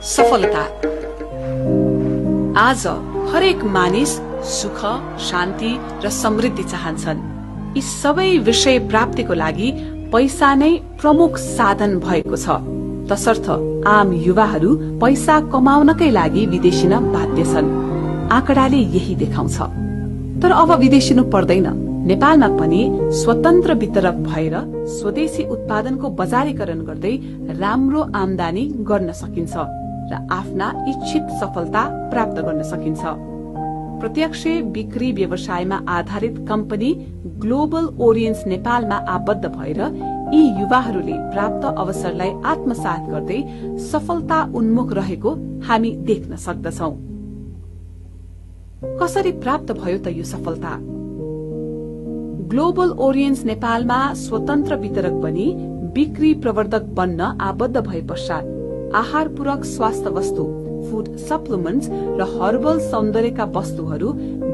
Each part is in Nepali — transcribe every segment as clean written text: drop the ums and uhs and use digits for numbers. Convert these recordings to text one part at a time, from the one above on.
सफलता। आज हरेक मानिस सुख, शान्ति र समृद्धि चाहन्छन्। यी सबै विषय प्राप्तिको लागि पैसा नै प्रमुख साधन भएको छ। तसर्थ आम युवाहरू पैसा कमाउनकै लागि विदेशिन बाध्य छन्। आँकडाले यही देखाउँछ। तर अब विदेशिनु पर्दैन। नेपालमा पनि स्वतन्त्र वितरक भएर स्वदेशी उत्पादनको बजारीकरण गर्दै राम्रो आमदानी गर्न सकिन्छ र आफ्ना इच्छित सफलता प्राप्त गर्न सकिन्छ। प्रत्यक्ष बिक्री व्यवसायमा आधारित कम्पनी ग्लोबल ओरियन्स नेपालमा आबद्ध भएर यी युवाहरूले प्राप्त अवसरलाई आत्मसात गर्दै सफलता उन्मुख रहेको हामी देख्न सक्दछौं। कसरी प्राप्त भयो त यो सफलता? ग्लोबल ओरियन्स नेपालमा स्वतन्त्र वितरक बनी बिक्री प्रवर्धक बन्न आबद्ध भए पश्चात आहार पूरक स्वास्थ्य वस्तु, फूड सप्लिमेन्ट्स र हर्बल सौन्दर्यका वस्तुहरू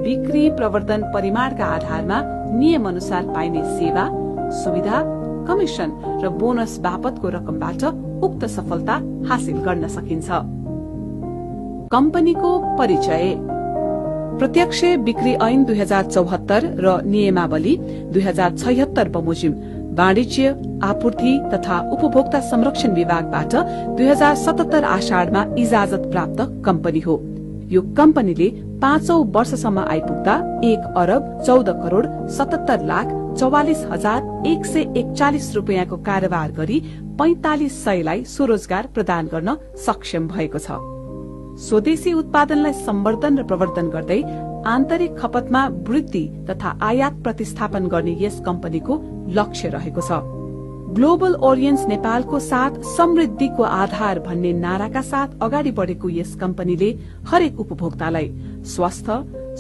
बिक्री प्रवर्धन परिमाणका आधारमा नियम अनुसार पाइने सेवा, सुविधा, कमिशन र बोनस बापतको रकमबाट उक्त सफलता हासिल गर्न सकिन्छ। कम्पनीको परिचय। प्रत्यक्ष बिक्री ऐन 2074 र नियमावली 2076 बमोजिम वाणिज्य, आपूर्ति तथा उपभोक्ता संरक्षण विभागबाट 2077 आषाढमा इजाजत प्राप्त कम्पनी हो। यो कम्पनीले 5औं वर्षसम्म आइपुग्दा 1,14,77,44,141 रुपियाँको कारोबार गरी 4500लाई स्वरोजगार प्रदान गर्न सक्षम भएको छ। स्वदेशी उत्पादनलाई सम्वर्धन र प्रवर्धन गर्दै आन्तरिक खपतमा वृद्धि तथा आयात प्रतिस्थापन गर्ने यस कम्पनीको लक्ष्य रहेको छ। ग्लोबल ओरियन्स नेपालको साथ समृद्धिको आधार भन्ने नाराका साथ अगाडि बढेको यस कम्पनीले हरेक उपभोक्तालाई स्वस्थ,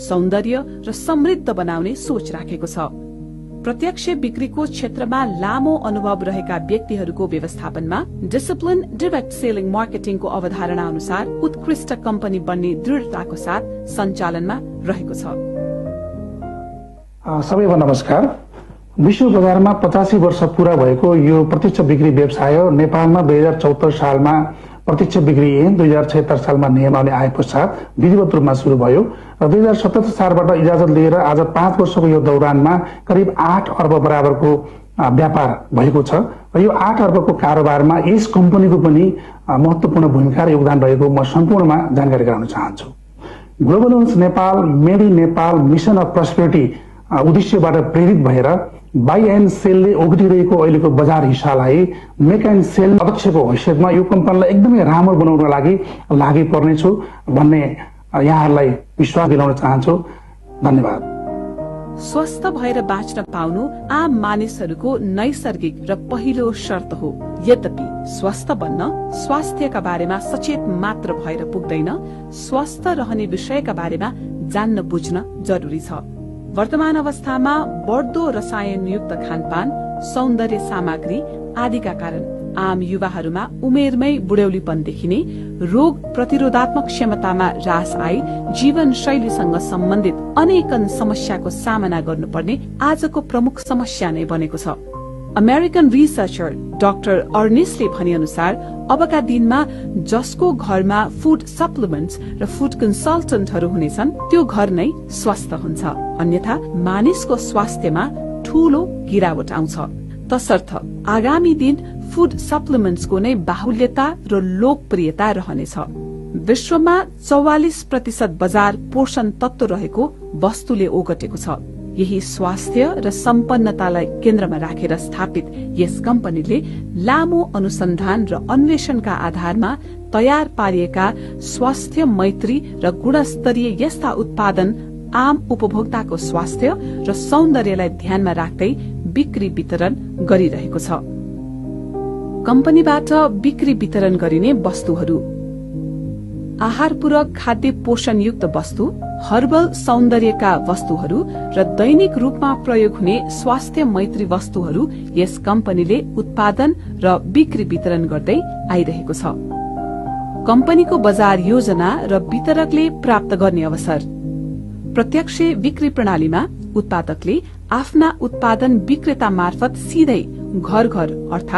सौन्दर्य र समृद्ध बनाउने सोच राखेको छ। प्रत्यक्ष बिक्रीको क्षेत्रमा लामो अनुभव रहेका व्यक्तिहरूको व्यवस्थापनमा डिसिप्लिन डाइरेक्ट सेलिङ मार्केटिङको अवधारणा अनुसार उत्कृष्ट कम्पनी बन्ने दृढताको साथ सञ्चालनमा रहेको छ। सबैलाई नमस्कार। विश्व बजारमा 85 वर्ष पूरा भएको यो प्रत्यक्ष बिक्री व्यवसाय नेपालमा 2074 सालमा प्रत्यक्ष बिक्री ऐन 2076 सालमा नियमावली आए पश्चात विधिवत रूपमा शुरू भयो र 2077 सालबाट इजाजत लिएर आज 5 वर्षको यो दौरानमा करिब 8 अर्ब बराबरको व्यापार भएको छ र यो 8 अर्बको कारोबारमा यस कम्पनीको पनि महत्वपूर्ण भूमिका र योगदान रहेको म सम्पूर्णमा जानकारी गराउन चाहन्छु। ग्लोबल ओरियन्स Nepal made in Nepal mission of prosperity उद्देश्यबाट प्रेरित भएर बाई एन्ड सेलले ओगटिरहेको अहिलेको बजार हिस्सालाई मेक एन्ड सेल अध्यक्षको हैसियतमा यो कम्पनीलाई एकदमै राम्रो बनाउनको लागि लागि पर्नेछु भन्ने यहाँहरूलाई विश्वास दिलाउन चाहन्छु। धन्यवाद। स्वस्थ भएर बाँच्न पाउनु आम मानिसहरूको नैसर्गिक र पहिलो शर्त हो। यद्यपि स्वस्थ बन्न स्वास्थ्यका बारेमा सचेत मात्र भएर पुग्दैन, स्वस्थ रहने विषयका बारेमा जान्न बुझ्न जरुरी छ। वर्तमान अवस्थामा बढ्दो रसायनयुक्त खानपान, सौन्दर्य सामग्री आदिका कारण आम युवाहरूमा उमेरमै बुढ्यौलीपन देखिने, रोग प्रतिरोधात्मक क्षमतामा ह्रास आई जीवनशैलीसँग सम्बन्धित अनेकन समस्याको सामना गर्नुपर्ने आजको प्रमुख समस्या नै बनेको छ। अमेरिकन रिसर्चर डाक्टर अर्नेस्टले भने अनुसार अबका दिनमा जसको घरमा फूड सप्लिमेन्ट्स र फूड कन्सल्टेन्टहरू हुनेछन् त्यो घर नै स्वस्थ हुन्छ, अन्यथा मानिसको स्वास्थ्यमा ठूलो गिरावट आउँछ। तसर्थ आगामी दिन फूड सप्लिमेन्ट्सको नै बाहुल्यता र लोकप्रियता रहनेछ। विश्वमा 44% बजार पोषण तत्व रहेको वस्तुले ओगटेको छ। यही स्वास्थ्य र सम्पन्नतालाई केन्द्रमा राखेर स्थापित यस कम्पनीले लामो अनुसन्धान र अन्वेषणका आधारमा तयार पारिएका स्वास्थ्य मैत्री र गुणस्तरीय यस्ता उत्पादन आम उपभोक्ताको स्वास्थ्य र सौन्दर्यलाई ध्यानमा राख्दै बिक्री वितरण गरिरहेको छ। कम्पनीबाट बिक्री वितरण गरिने वस्तुहरू: आहार पूरक खाद्य पोषणयुक्त वस्तु, हर्बल सौन्दर्यका वस्तुहरू र दैनिक रूपमा प्रयोग हुने स्वास्थ्य मैत्री वस्तुहरू यस कम्पनीले उत्पादन र बिक्री वितरण गर्दै आइरहेको छ। कम्पनीको बजार योजना र वितरकले प्राप्त गर्ने अवसर: प्रत्यक्ष बिक्री प्रणालीमा उत्पादकले आफ्ना उत्पादन विक्रेता मार्फत सिधै घर घर अर्थात